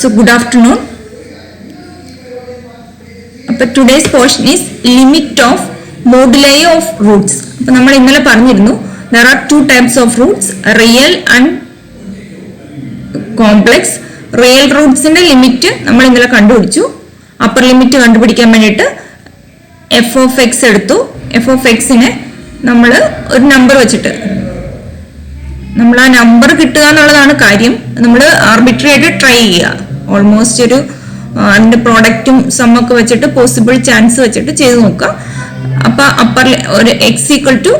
So good afternoon. But today's portion is limit of moduli of roots. അപ്പോൾ നമ്മൾ ഇന്നലെ പറഞ്ഞിരുന്നു there are two types of roots, real and complex. Real roots ന്റെ limit നമ്മൾ ഇന്നലെ കണ്ടുപിടിച്ചു. അപ്പർ ലിമിറ്റ് കണ്ടുപിടിക്കാൻ വേണ്ടിയിട്ട് f of x എടുത്തു. f of x നെ നമ്മൾ ഒരു നമ്പർ വെച്ചിട്ട് നമ്മൾ ആ നമ്പർ കിട്ടുക എന്നുള്ളതാണ് കാര്യം. നമ്മൾ ആർബിട്രറി ആയിട്ട് ട്രൈ ചെയ്യുക. ഓൾമോസ്റ്റ് ഒരു അതിന്റെ പ്രോഡക്റ്റും സമ്മൊക്കെ വെച്ചിട്ട് പോസിബിൾ ചാൻസ് വെച്ചിട്ട് ചെയ്ത് നോക്കുക. അപ്പൊ അപ്പർ ഒരു x equal to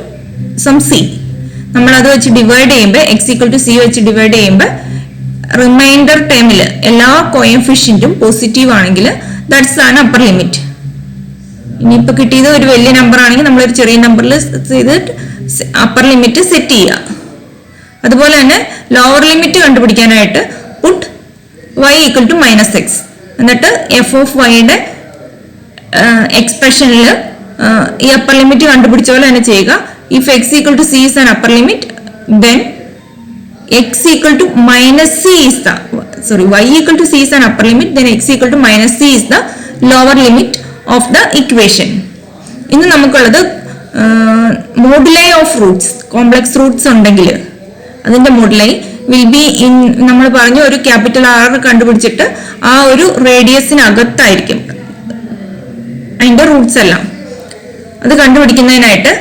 some c നമ്മൾ അത് വെച്ച് ഡിവൈഡ് ചെയ്യുമ്പോൾ എക്സ് ഈക്വൽ ടു സി വെച്ച് ഡിവൈഡ് ചെയ്യുമ്പോൾ റിമൈൻഡർ ടേമിൽ എല്ലാ കോഎഫിഷ്യന്റും പോസിറ്റീവ് ആണെങ്കിൽ ദാറ്റ്സ് ആൻ അപ്പർ ലിമിറ്റ്. ഇനിയിപ്പോ കിട്ടിയത് ഒരു വലിയ നമ്പർ ആണെങ്കിൽ നമ്മളൊരു ചെറിയ നമ്പറിൽ ചെയ്തിട്ട് അപ്പർ ലിമിറ്റ് സെറ്റ് ചെയ്യുക. അതുപോലെ തന്നെ ലോവർ ലിമിറ്റ് കണ്ടുപിടിക്കാനായിട്ട് put y equal to minus x എന്നിട്ട് എഫ് ഓഫ് വൈയുടെ എക്സ്പ്രഷനിൽ ഈ അപ്പർ ലിമിറ്റ് കണ്ടുപിടിച്ച പോലെ തന്നെ ചെയ്യുക. If x equal to c is an upper limit then x equal to minus c is the y equal to c is an upper limit then x equal to minus c is the lower limit of the equation. ഇന്ന് നമുക്കുള്ളത് moduli of roots. Complex roots ഉണ്ടെങ്കിൽ അതിന്റെ moduli will be in നമ്മൾ പറഞ്ഞു ഒരു capital R കണ്ടുപിടിച്ചിട്ട് ആ ഒരു റേഡിയസിനകത്തായിരിക്കും അതിന്റെ റൂട്ട്സ് എല്ലാം. അത് കണ്ടുപിടിക്കുന്നതിനായിട്ട്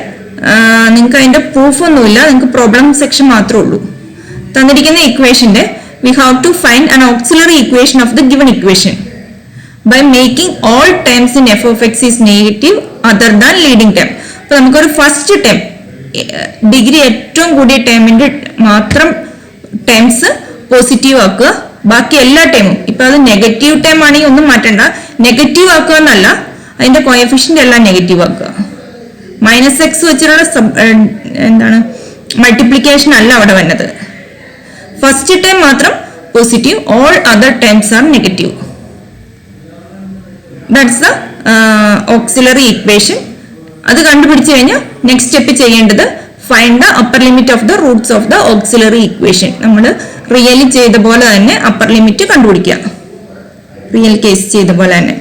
നിങ്ങൾക്ക് അതിന്റെ പ്രൂഫ് ഒന്നുമില്ല, നിങ്ങൾക്ക് പ്രോബ്ലം സെക്ഷൻ മാത്രമേ ഉള്ളൂ. തന്നിരിക്കുന്ന ഇക്വേഷന്റെ we have to find an auxiliary equation of the given equation by making all terms in f of x is negative other than leading term. അപ്പോൾ നമുക്കൊരു ഫസ്റ്റ് ടേം ഡിഗ്രി ഏറ്റവും കൂടിയ ടേമിന്റെ മാത്രം ടേംസ് പോസിറ്റീവ് ആക്കുക. ബാക്കി എല്ലാ ടേമും ഇപ്പൊ അത് നെഗറ്റീവ് ടേം ആണെങ്കിൽ ഒന്നും മാറ്റണ്ട, നെഗറ്റീവ് ആക്കുക എന്നല്ല, അതിന്റെ കോഎഫിഷ്യന്റ് എല്ലാം നെഗറ്റീവ് ആക്കുക. മൈനസ് എക്സ് വെച്ചിട്ടുള്ള എന്താണ് മൾട്ടിപ്ലിക്കേഷൻ അല്ല അവിടെ വരുന്നത്. ഫസ്റ്റ് ടേം മാത്രം positive, all other terms R negative. That's the auxiliary equation. അത് കണ്ടുപിടിച്ചു കഴിഞ്ഞാൽ നെക്സ്റ്റ് സ്റ്റെപ്പ് ചെയ്യേണ്ടത് find the upper limit of the Roots of the auxiliary equation. നമ്മൾ റിയലി ചെയ്ത പോലെ തന്നെ അപ്പർ ലിമിറ്റ് കണ്ടുപിടിക്കുക, റിയൽ കേസ് ചെയ്ത പോലെ തന്നെ.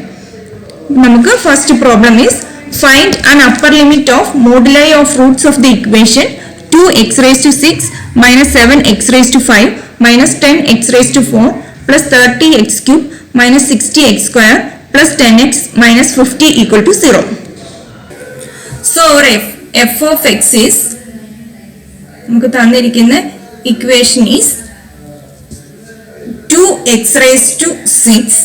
നമുക്ക് first problem is find an upper limit of moduli of Roots of the equation 2x raised to 6 minus 7x raised to 5 minus 10x raised to 4 plus 30x cube minus 60x square plus 10x minus 50 equal to 0. So f of x is നമുക്ക് തന്നിരിക്കുന്ന equation is 2x raised to 6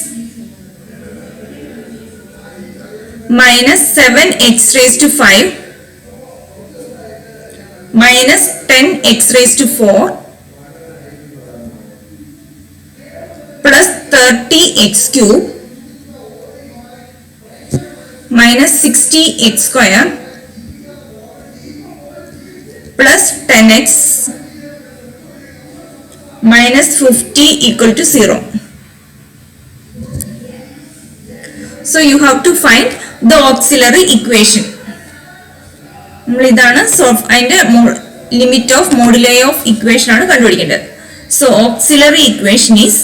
minus 7x raised to 5 minus 10x raised to 4 plus 30x cube minus 60x square plus 10x minus 50 equal to 0. So you have to find the auxiliary equation. നമ്മൾ ഇതാണ് അതിന്റെ limit of moduli of equation ആണ് കണ്ടുപിടിക്കേണ്ടത്. So auxiliary equation is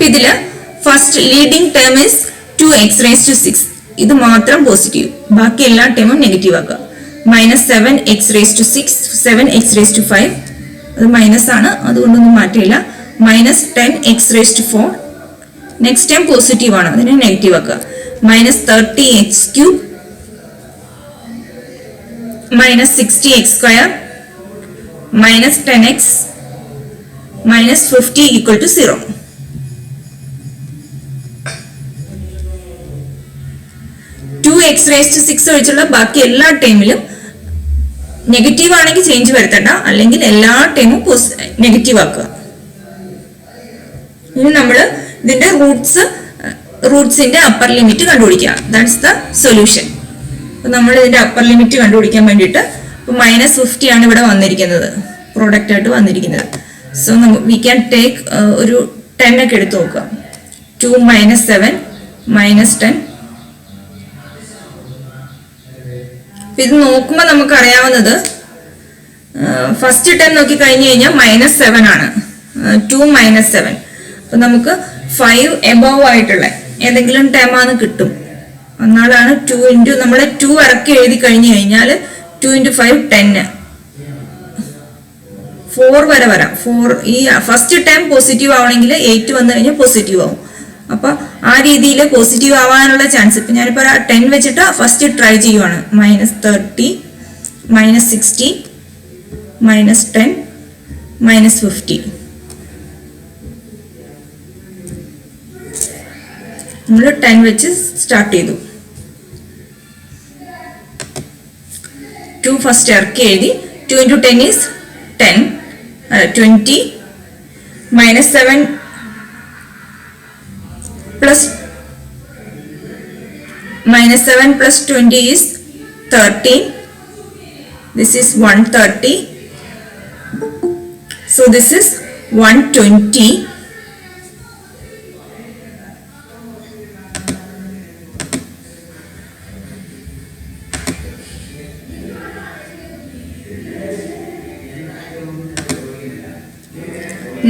ഇതില് first leading term is 2x raised to 6. ഇത് മാത്രം positive, ബാക്കി എല്ലാ ടേമും നെഗറ്റീവ് ആക്കുക. Minus 7x raised to 6 7x raised to 5 അത് മൈനസ് ആണ്, അതുകൊണ്ടൊന്നും മാറ്റില്ല. Minus 10x raised to 4 next time positive ആണ്, അതിനെ നെഗറ്റീവ് ആക്കുക. Minus 30x cube minus 60x square minus 10x minus 50 equal to 0. 2x raised to 6 ഒഴിച്ചുള്ള ബാക്കി എല്ലാ ടൈമിലും നെഗറ്റീവ് ആണെങ്കിൽ ചേഞ്ച് വരുത്തണ്ട, അല്ലെങ്കിൽ എല്ലാ ടൈമും നെഗറ്റീവ് ആക്കുക. ഇനി നമ്മൾ ഇതിന്റെ റൂട്ട്സിന്റെ അപ്പർ ലിമിറ്റ് കണ്ടുപിടിക്കുക. That's the solution. അപ്പൊ നമ്മൾ ഇതിന്റെ അപ്പർ ലിമിറ്റ് കണ്ടുപിടിക്കാൻ വേണ്ടിയിട്ട് മൈനസ് 50 ആണ് ഇവിടെ വന്നിരിക്കുന്നത്, പ്രോഡക്റ്റ് ആയിട്ട് വന്നിരിക്കുന്നത്. സോ വി ക്യാൻ ടേക്ക് ഒരു 10 ഒക്കെ എടുത്ത് നോക്കുക. 2 minus 7 minus 10 ഇത് നോക്കുമ്പോൾ നമുക്കറിയാവുന്നത് ഫസ്റ്റ് ടൈം നോക്കി കഴിഞ്ഞു കഴിഞ്ഞാൽ -7 ആണ്. 2 - 7. അപ്പൊ നമുക്ക് 5 എബോവ് ആയിട്ടുള്ള ഏതെങ്കിലും ടൈം ആണ് കിട്ടും. എന്നാലാണ് 2 ഇൻറ്റു നമ്മൾ 2 ഇറക്കി എഴുതി കഴിഞ്ഞു കഴിഞ്ഞാൽ 2 × 5 10, 4 വരെ വരാം. 4 ഈ ഫസ്റ്റ് ടൈം പോസിറ്റീവ് ആവണമെങ്കിൽ 8 വന്നു കഴിഞ്ഞാൽ പോസിറ്റീവ് ആവും. അപ്പൊ ആ രീതിയിൽ പോസിറ്റീവ് ആവാനുള്ള ചാൻസ്. ഇപ്പൊ ഞാനിപ്പോ 10 വെച്ചിട്ട് ഫസ്റ്റ് ട്രൈ ചെയ്യുവാണ്. -30, -60, -10, -50. നമ്മൾ 10 വെച്ച് സ്റ്റാർട്ട് ചെയ്തു. 2 ഫസ്റ്റ് ഇറക്കി എഴുതി. 2 × 10 is 10, 20, -7 plus -7 plus 20 is 13. This is 130. So this is 120.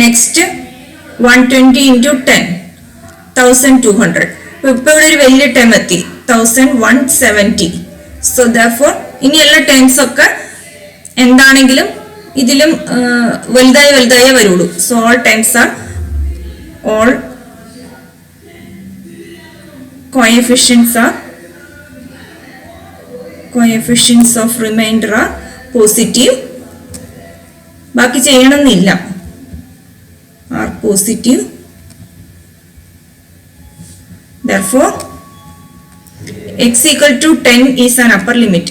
Next 120 into 10, 1200. ഇപ്പോൾ ഇവിടെ ഒരു വലിയ ടൈം എത്തി, 1170. സോ ദാർഫോർ ഇനി എല്ലാ ടൈംസ് ഒക്കെ എന്താണെങ്കിലും ഇതിലും വലുതായി വലുതായേ വരുള്ളൂ. So all times are all coefficients of remainder are positive. ബാക്കി ചെയ്യണമെന്നില്ല. are positive. Therefore x equal to 10 is an upper limit.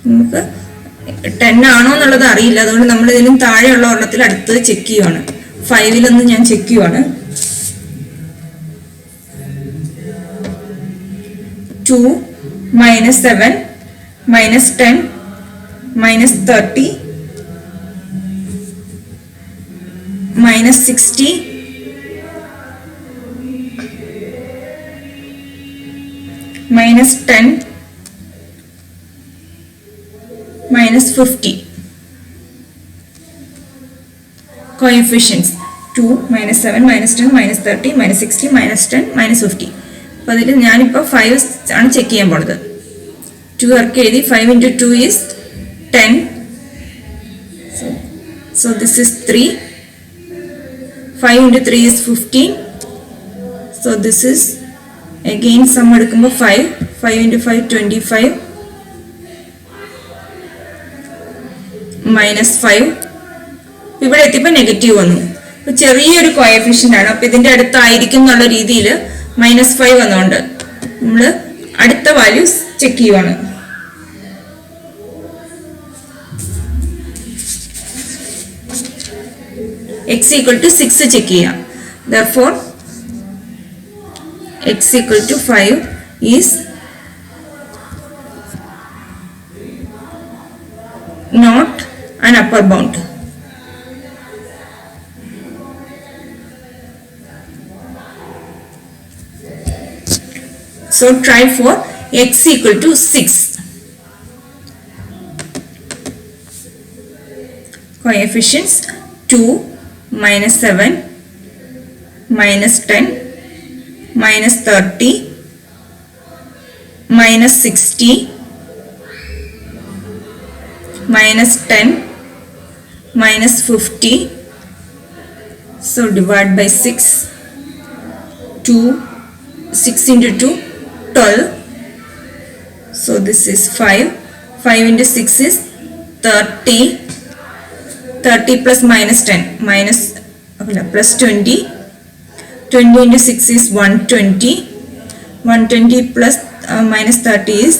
നമുക്ക് 10 ആണോ എന്നുള്ളത് അറിയില്ല. അതുകൊണ്ട് നമ്മൾ ഇതിനും താഴെയുള്ള ഒരെണ്ണത്തിൽ അടുത്തത് ചെക്ക് ചെയ്യുവാണ്. 5-ലൊന്ന് ഞാൻ ചെക്ക് ചെയ്യുവാണ്. 2 -7 -10 -30 -60 -10 -50. Coefficients 2 -7 -10 -30 -60 -10 -50. അപ്പോൾ അതിൽ ഞാനിപ്പോൾ 5 ആണ് ചെക്ക് ചെയ്യാൻ പോണത്. 2 ഇറക്കി എഴുതി. 5 × 2 is 10. So this is 3. 5 × 3 is 15. So this is again sum എടുക്കുമ്പോൾ 5. 5 × 5 25 -5. ഇവിടെ എത്തിയപ്പോൾ നെഗറ്റീവ് വന്നു. അപ്പോൾ ചെറിയൊരു കോഎഫിഷ്യന്റ് ആണ്. അപ്പോൾ ഇതിന്റെ അടുത്തായിരിക്കും എന്നുള്ള രീതിയിൽ -5 വന്നുകൊണ്ട് നമ്മൾ അടുത്ത വാല്യൂസ് ചെക്ക് ചെയ്യുവാണ്. x equal to 6 ചെക്ക് ചെയ്യാം. Therefore x equal to 5 is not an upper bound. So try for x equal to 6. Coefficients 2 -7 -10 -30 -60 -10 -50. So divide by 6. 6 into 2 12. So this is 5. 5 into 6 is 30. 30 plus -10 plus 20. 20 into 6 is 120. 120 plus -30 is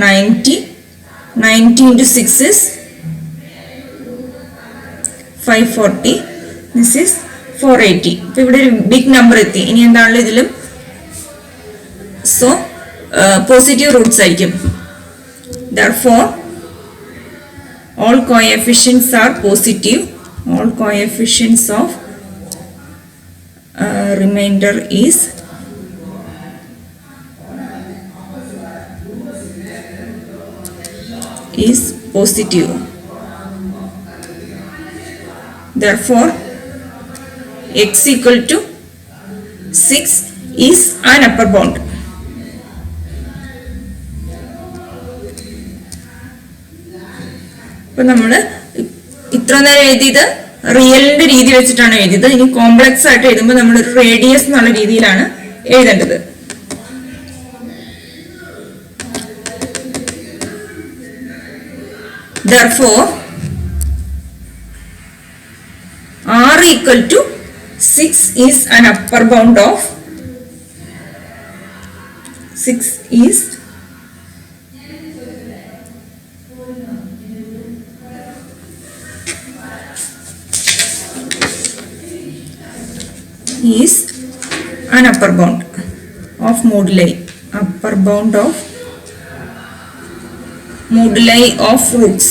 90. 90 into 6 is 540. This is 480. ഇപ്പോൾ ഇവിടെ ഒരു big number എത്തി. ഇനി എന്താണല്ലോ ഇതിലും so positive Roots ആയിരിക്കും. Therefore all coefficients are positive. All coefficients of remainder is positive. Therefore x equal to 6 is an upper bound. അപ്പോൾ നമ്മൾ ഇത്ര നേരം എഴുതിയത് റിയലിന്റെ രീതി വെച്ചിട്ടാണ് എഴുതിയത്. ഇനി കോംപ്ലക്സ് ആയിട്ട് എഴുതുമ്പോൾ നമ്മൾ ഒരു റേഡിയസ് എന്നുള്ള രീതിയിലാണ് എഴുതേണ്ടത്. Therefore r equal to 6 is an upper bound of 6 is an upper bound of moduli, upper bound of moduli of roots.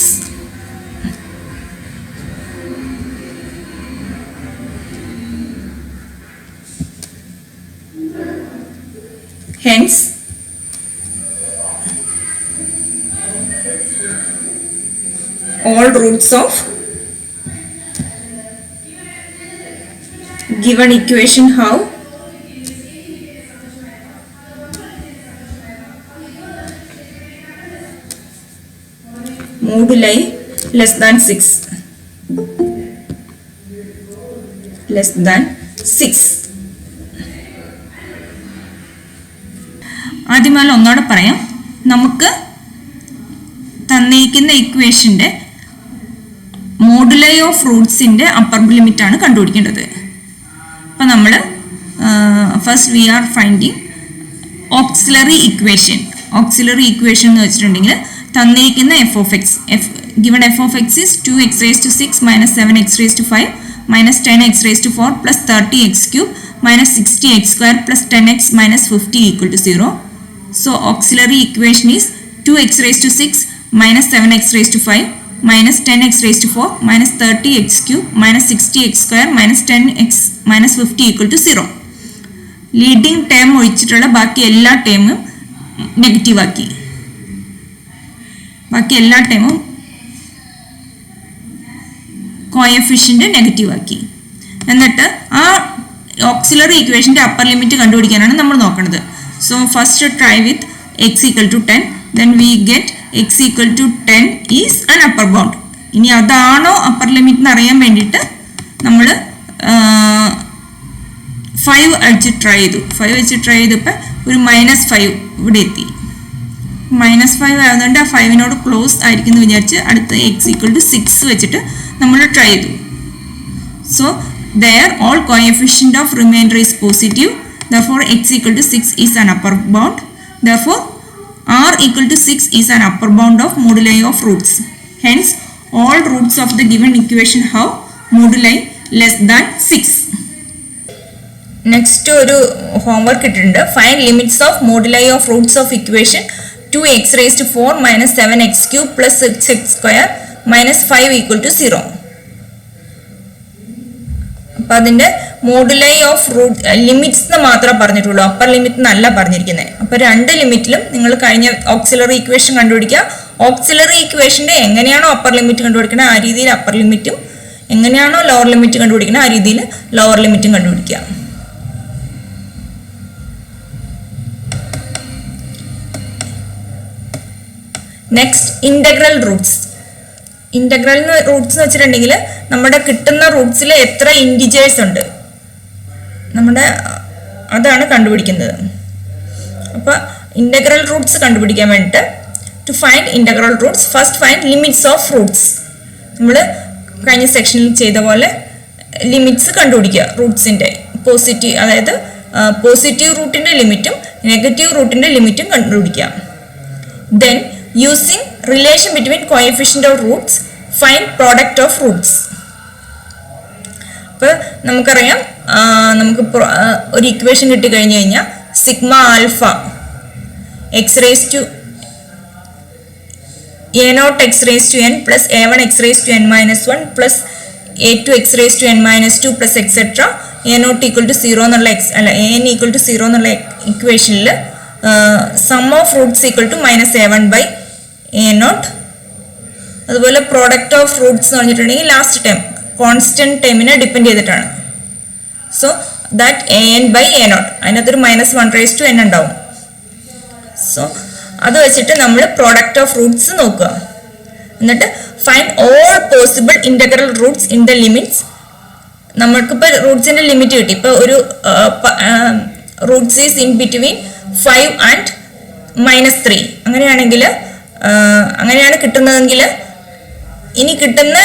Hence all roots of given equation have moduli less than 6. Less than 6. ആദ്യമായി ഒന്നോടെ പറയാം. നമുക്ക് തന്നിരിക്കുന്ന ഇക്വേഷന്റെ moduli of റൂട്ട്സിന്റെ upper limit ആണ് കണ്ടുപിടിക്കേണ്ടത്. അപ്പോൾ നമ്മൾ first we R finding auxiliary equation. Auxiliary equation എന്ന് വെച്ചിട്ടുണ്ടെങ്കിൽ തന്നിരിക്കുന്ന F of X, given f of x is 2x raised to 6 minus 7x raised to 5 minus 10x raised to 4 plus 30x cube minus 60x square plus 10x minus 50 equal to 0. So auxiliary equation is 2x raised to 6 minus 7x raised to 5 minus 10x raised to 4 minus 30x cube minus 60x square minus 10x minus 50 equal to 0. Leading term ഒഴിച്ചിട്ടുള്ള ബാക്കി എല്ലാ ടേമും negative ആക്കി. ബാക്കി എല്ലാ ടേമും coefficient negative ആക്കി. എന്നിട്ട് ആ auxiliary ഇക്വേഷന്റെ upper limit കണ്ടുപിടിക്കാനാണ് നമ്മൾ നോക്കുന്നത്. So first try with x equal to 10. Then we get x equal to 10 is an upper bound. ഇനി അതാണോ അപ്പർ ലിമിറ്റ് എന്ന് അറിയാൻ വേണ്ടിയിട്ട് നമ്മൾ 5 വെച്ച് ട്രൈ ചെയ്തു. 5 വെച്ച് ട്രൈ ചെയ്തപ്പോൾ ഒരു -5 ഇവിടെ എത്തി. -5 ആയതുകൊണ്ട് ആ 5നോട് ക്ലോസ് ആയിരിക്കും എന്ന് വിചാരിച്ച് അടുത്ത് എക്സ് ഈക്വൽ ടു 6 വെച്ചിട്ട് നമ്മൾ ട്രൈ ചെയ്തു. So their all coefficient of remainder is positive. Therefore x equal to 6 is an upper bound. Therefore r equal to 6 is an upper bound of moduli of roots. Hence all roots of the given equation have moduli less than 6. Next ഒരു homework ഇട്ടിട്ടുണ്ട്. Find limits of moduli of roots of equation 2x raised to 4 minus 7x cube plus 6x square minus 5 equal to 0. അപ്പോൾ അതിൻ്റെ moduli of root limits എന്ന് മാത്രമേ പറഞ്ഞിട്ടുള്ളൂ, upper limit എന്നല്ല പറഞ്ഞിരിക്കുന്നത്. അപ്പോൾ രണ്ട് ലിമിറ്റിലും നിങ്ങൾ കഴിഞ്ഞ ഓക്സിലറി ഇക്വേഷൻ കണ്ടുപിടിക്കുക. ഓക്സിലറി ഇക്വേഷൻ്റെ എങ്ങനെയാണോ അപ്പർ ലിമിറ്റ് കണ്ടുപിടിക്കുന്നത് ആ രീതിയിൽ അപ്പർ ലിമിറ്റും, എങ്ങനെയാണോ ലോവർ ലിമിറ്റ് കണ്ടുപിടിക്കുന്നത് ആ രീതിയിൽ ലോവർ ലിമിറ്റും കണ്ടുപിടിക്കുക. Next integral Roots. Integral Roots എന്ന് വെച്ചിട്ടുണ്ടെങ്കിൽ നമ്മുടെ കിട്ടുന്ന റൂട്ട്സിൽ എത്ര ഇൻഡിജേഴ്സ് ഉണ്ട് നമ്മുടെ അതാണ് കണ്ടുപിടിക്കുന്നത്. അപ്പോൾ ഇന്റഗ്രൽ റൂട്ട്സ് കണ്ടുപിടിക്കാൻ വേണ്ടിയിട്ട് to find integral roots first find limits of roots. നമ്മൾ കഴിഞ്ഞ സെക്ഷനിൽ ചെയ്ത പോലെ ലിമിറ്റ്സ് കണ്ടുപിടിക്കുക റൂട്ട്സിൻ്റെ. പോസിറ്റീവ് അതായത് പോസിറ്റീവ് റൂട്ടിൻ്റെ ലിമിറ്റും നെഗറ്റീവ് റൂട്ടിൻ്റെ ലിമിറ്റും കണ്ടുപിടിക്കുക. Then using relation between coefficient of roots find product of roots. അപ്പോൾ നമുക്കറിയാം നമുക്ക് ഒരു ഇക്വേഷൻ കിട്ടിക്കഴിഞ്ഞ് കഴിഞ്ഞാൽ sigma alpha x raise to a not x raise to n plus a one x raise to n minus 1 plus a two x raise to n minus 2 plus etcetera a not equal to 0 എന്നുള്ള an equal to 0 എന്നുള്ള ഇക്വേഷനിൽ sum of roots equal to -a1/a0. അതുപോലെ product of Roots എന്ന് പറഞ്ഞിട്ടുണ്ടെങ്കിൽ last time constant ടൈമിനെ depend ചെയ്തിട്ടാണ്. So that an/a0 അതിനകത്തൊരു -1/n ഉണ്ടാവും. So അത് വെച്ചിട്ട് നമ്മൾ പ്രോഡക്റ്റ് ഓഫ് റൂട്ട്സ് നോക്കുക. എന്നിട്ട് find all possible integral Roots in the limits. നമ്മൾക്കിപ്പോൾ റൂട്ട്സിന്റെ ലിമിറ്റ് കിട്ടി. ഇപ്പോൾ ഒരു Roots is in between 5 and -3 അങ്ങനെയാണ് കിട്ടുന്നതെങ്കിൽ ഇനി കിട്ടുന്ന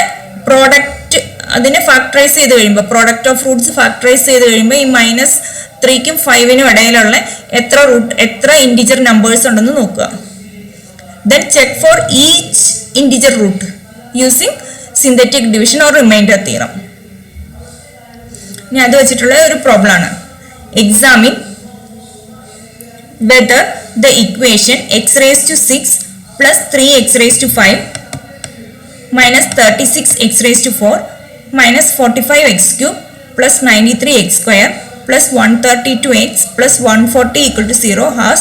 പ്രോഡക്റ്റ് അതിനെ ഫാക്ടറൈസ് ചെയ്ത് കഴിയുമ്പോൾ പ്രോഡക്റ്റ് ഓഫ് റൂട്ട്സ് ഫാക്ടറൈസ് ചെയ്ത് കഴിയുമ്പോൾ ഈ -3ക്കും 5നും ഇടയിലുള്ള എത്ര ഇൻറ്റിജർ നമ്പേഴ്സ് ഉണ്ടെന്ന് നോക്കുക. Then check for each integer root using synthetic division or remainder theorem. ഇനി അത് വെച്ചിട്ടുള്ള ഒരു പ്രോബ്ലം ആണ്. Examine whether the equation x raised to 6 plus 3x raised to 5 minus 36x raised to 4 minus 45x cube plus 93x square plus 132x plus 140 equal to 0 has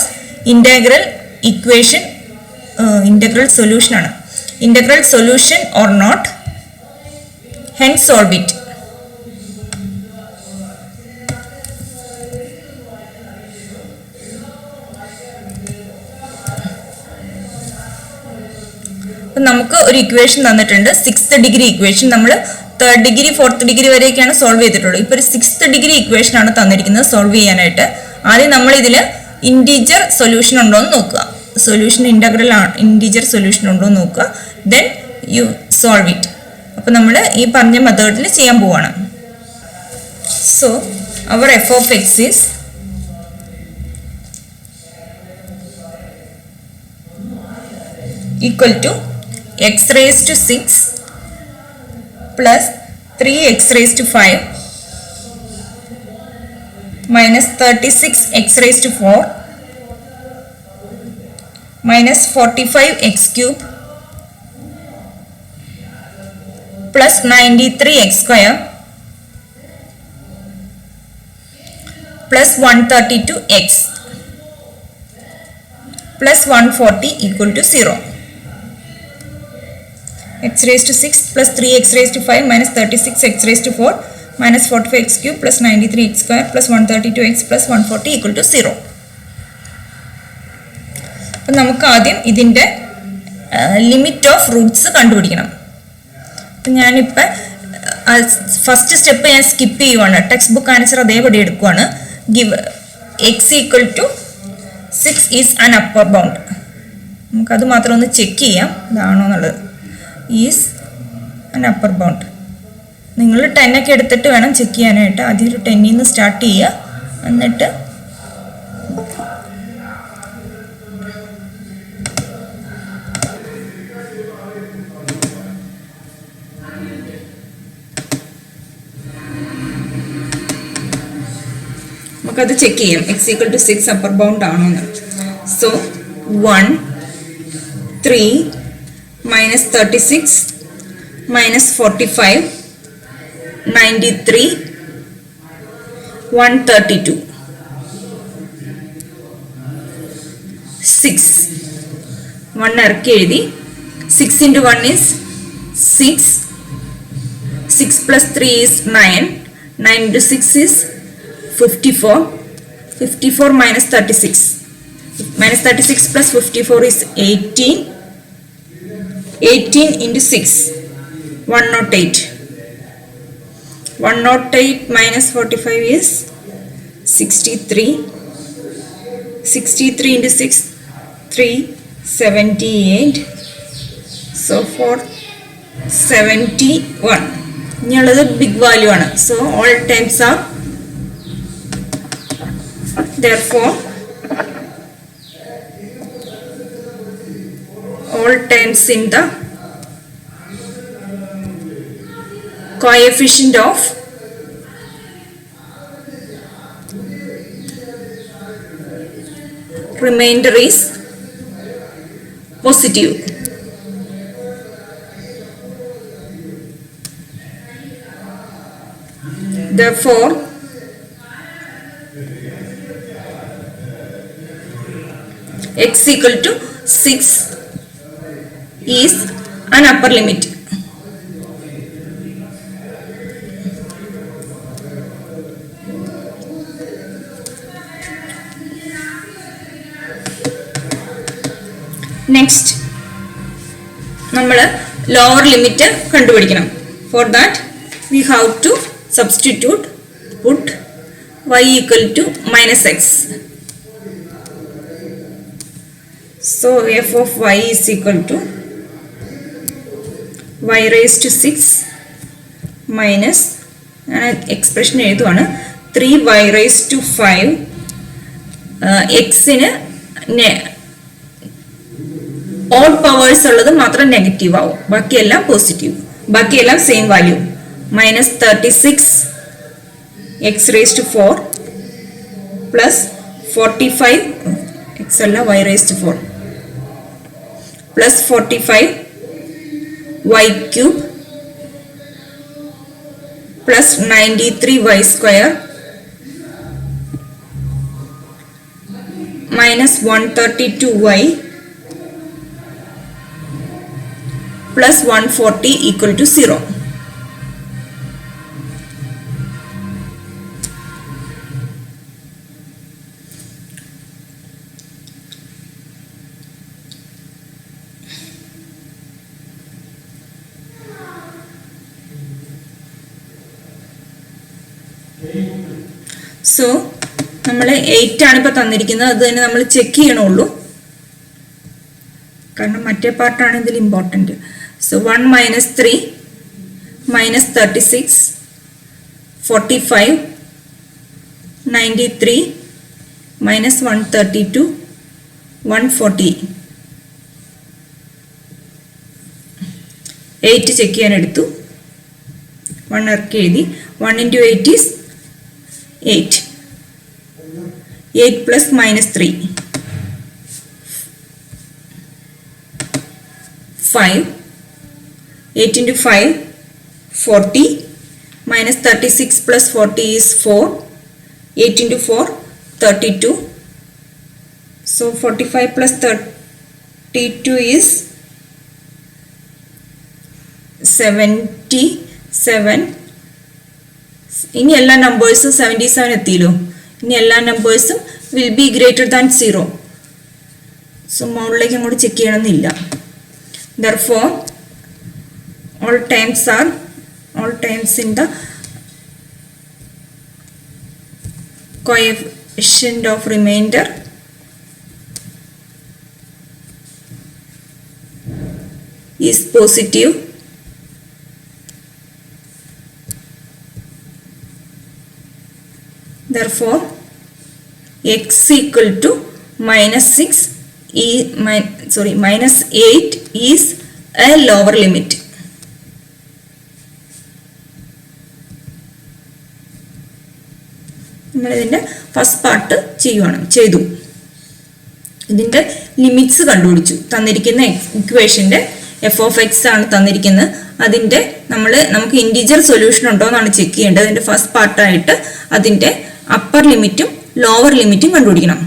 integral equation integral solution ആണ്. Integral solution or not, hence solve it. നമുക്ക് ഒരു equation തന്നിട്ടുണ്ട്. 6th degree equation നമ്മൾ 3rd degree 4th degree വരെയൊക്കെയാണ് solve ചെയ്തിട്ടുള്ളൂ. ഇപ്പോൾ ഒരു 6th degree equation ആണ് തന്നിരിക്കുന്നത് സോൾവ് ചെയ്യാനായിട്ട്. ആദ്യം നമ്മൾ ഇതിൽ ഇൻറ്റീജർ സൊല്യൂഷൻ ഉണ്ടോ എന്ന് നോക്കുക. സൊല്യൂഷൻ ഇന്റഗ്രൽ ഇൻറ്റീജർ സൊല്യൂഷൻ ഉണ്ടോ എന്ന് നോക്കുക. Then you solve it. അപ്പോൾ നമ്മൾ ഈ പറഞ്ഞ മെത്തേഡിൽ ചെയ്യാൻ പോവാണ്. So our f of x is equal to x raised to 6 plus 3x raised to 5 minus 36x raised to 4 minus 45x cube plus 93x square plus 132x plus 140 equal to 0. x raised to 6 plus 3x raised to 5 minus 36x raised to 4 minus 45x cube plus 93x square plus 132x plus 140 equal to 0. അപ്പോൾ നമുക്ക് ആദ്യം ഇതിൻ്റെ limit of Roots കണ്ടുപിടിക്കണം. അപ്പം ഞാനിപ്പോൾ first step ഞാൻ സ്കിപ്പ് ചെയ്യുവാണ്. ടെക്സ്റ്റ് ബുക്ക് ആൻസർ അതേപടി എടുക്കുവാണ്. Give x equal to 6 is an upper bound. നമുക്കത് മാത്രം ഒന്ന് ചെക്ക് ചെയ്യാം ഇതാണോ എന്നുള്ളത്. Is an upper bound. നിങ്ങൾ 10 ഒക്കെ എടുത്തിട്ട് വേണം ചെക്ക് ചെയ്യാനായിട്ട്. ആദ്യം ഒരു 10 നിന്ന് സ്റ്റാർട്ട് ചെയ്യുക. എന്നിട്ട് നമുക്കത് ചെക്ക് ചെയ്യാം x equal to 6 upper bound ആണോ എന്ന്. സോ 1 3 minus 36 minus 45 93 132 6 1 ഇറക്കി എഴുതി. 6 into 1 is 6 6 plus 3 is 9 9 into 6 is 54 54 minus 36 plus 54 is 18 18 into 6 108 108 minus 45 is 63 63 into 6 378 so for 71. ഇനിയുള്ളത് ബിഗ് വാല്യൂ ആണ്. So all times are therefore all terms in the coefficient of remainder is positive. Therefore x equal to 6 is an upper limit. Next, നമ്മൾ lower limit കണ്ടുപിടിക്കണം. For that, we have to substitute, put y equal to minus x. So f of y is equal to y raised to 6 minus expression എഴുതുവാണ് 3y raised to 5 x-ന് odd powers ഉള്ളത് മാത്രം negative ആവും, ബാക്കിയെല്ലാം positive, ബാക്കിയെല്ലാം same value. minus 36 x raised to 4 plus 45 x അല്ല y raised to 4 plus 45 y cube plus 93 y square minus 132 y plus 140 equal to 0. So നമ്മൾ 8 ആണ് ഇപ്പോൾ തന്നിരിക്കുന്നത്, അത് തന്നെ നമ്മൾ ചെക്ക് ചെയ്യണുള്ളൂ, കാരണം മറ്റേ പാർട്ടാണ് ഇതിൽ important. So 1 minus 3 minus 36 45 93 minus 132 140 8 check ചെയ്യാൻ എടുത്തു, 1 ഇറക്കി എഴുതി. 1 into 8 is 8. 8 plus minus 3 5. 8 into 5 40 minus 36 plus 40 is 4. 8 into 4 32. So 45 plus 32 is 77. ഇനി എല്ലാ നമ്പേഴ്സും 77 എത്തിയല്ലോ. ഇനി എല്ലാ നമ്പേഴ്സും will be greater than 0. So മുകളിലേക്ക് അങ്ങോട്ട് ചെക്ക് ചെയ്യണമെന്നില്ല. Therefore, all terms in the coefficient of remainder is positive. Therefore, x equal to minus 6 minus 8 is a lower limit. നമ്മൾ ഇതിന്റെ ഫസ്റ്റ് പാർട്ട് ചെയ്തു. ഇതിന്റെ ലിമിറ്റ്സ് കണ്ടുപിടിച്ചു. തന്നിരിക്കുന്ന ഇക്വേഷന്റെ എഫ് ഓഫ് എക്സ് ആണ് തന്നിരിക്കുന്നത്. അതിന്റെ നമുക്ക് ഇൻറ്റിജർ സൊല്യൂഷൻ ഉണ്ടോ എന്നാണ് ചെക്ക് ചെയ്യേണ്ടത്. അതിന്റെ ഫസ്റ്റ് പാർട്ടായിട്ട് അതിന്റെ അപ്പർ ലിമിറ്റും ലോവർ ലിമിറ്റും കണ്ടുപിടിക്കണം.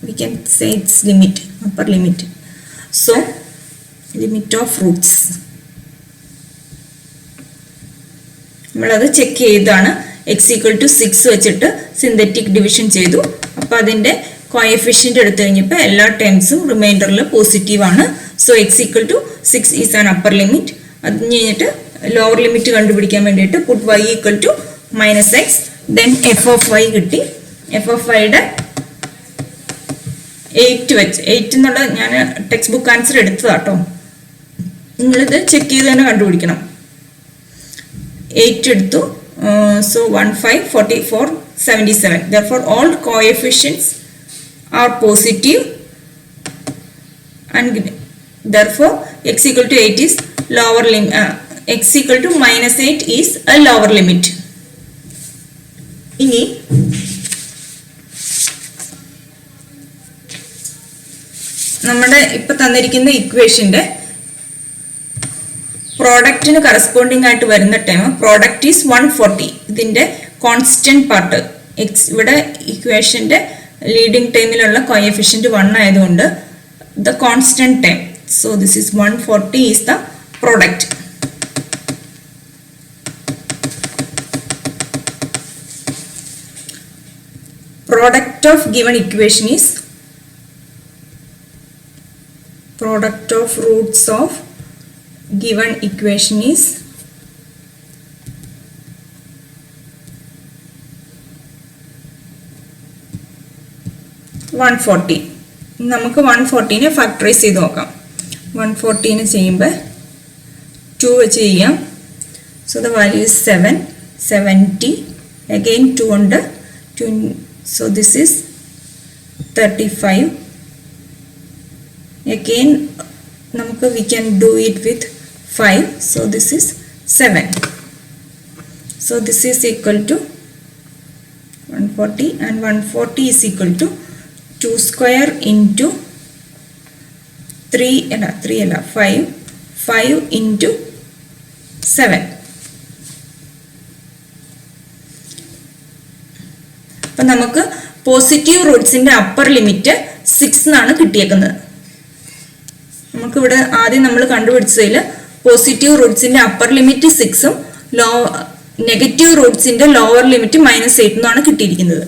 We can say its limit, upper limit. So limit of roots നമ്മളത് ചെക്ക് ചെയ്താണ്. x equal to 6 വെച്ചിട്ട് സിന്തറ്റിക് ഡിവിഷൻ ചെയ്തു. അപ്പോൾ അതിന്റെ കോഎഫിഷ്യന്റ് എടുത്തു കഴിഞ്ഞപ്പോൾ എല്ലാ ടേംസും റിമൈൻഡറിൽ പോസിറ്റീവ് ആണ്. So x equal to 6 is an upper limit. അത് കഴിഞ്ഞിട്ട് ലോവർ ലിമിറ്റ് കണ്ടുപിടിക്കാൻ വേണ്ടിയിട്ട് put y equal to minus x, then f of y കിട്ടി. f of yയുടെ 8 വെച്ച് 8 എന്നുള്ള ഞാൻ ടെക്സ്റ്റ് ബുക്ക് ആൻസർ എടുത്തതാട്ടോ. നിങ്ങളിത് ചെക്ക് ചെയ്ത് തന്നെ കണ്ടുപിടിക്കണം. 8 എടുത്തു. So 15 44 77. Therefore all coefficients are positive and therefore x equal to 8 is lower limit. X equal to minus 8 is a lower limit. ഇനി നമ്മുടെ ഇപ്പൊ തന്നിരിക്കുന്ന ഇക്വേഷന്റെ പ്രോഡക്റ്റിന് കറസ്പോണ്ടിങ് ആയിട്ട് വരുന്ന ടൈം പ്രോഡക്റ്റ് ഈസ് 140. ഇതിന്റെ കോൺസ്റ്റന്റ് പാർട്ട് എക്സ് ഇവിടെ ഇക്വേഷന്റെ ലീഡിംഗ് ടൈമിലുള്ള കോഎഫിഷ്യന്റ് 1 ആയതുകൊണ്ട് the constant time. So this is 140 is the product. Product of given equation is product of roots of given equation is 140. നമുക്ക് 140നെ ഫാക്ടറൈസ് ചെയ്ത് നോക്കാം. 140നെ ചെയ്യുമ്പോൾ 2 വെച്ച് ചെയ്യാം. So the value is 7, 70, again 2 ഉണ്ട്. 2, so this is 35. Again നമുക്ക് we can do it with 5. So this is 7. So this is equal to 140 and 140 is equal to 2 square into 5 into 7. അപ്പം നമുക്ക് പോസിറ്റീവ് റൂട്ട്സിന്റെ അപ്പർ ലിമിറ്റ് 6 എന്നാണ് കിട്ടിയേക്കുന്നത്. നമുക്കിവിടെ ആദ്യം നമ്മൾ കണ്ടുപിടിച്ചതിൽ പോസിറ്റീവ് റൂട്ട്സിന്റെ അപ്പർ ലിമിറ്റ് 6ഉം നെഗറ്റീവ് റൂട്ട്സിന്റെ ലോവർ ലിമിറ്റ് -8 എന്നാണ് കിട്ടിയിരിക്കുന്നത്.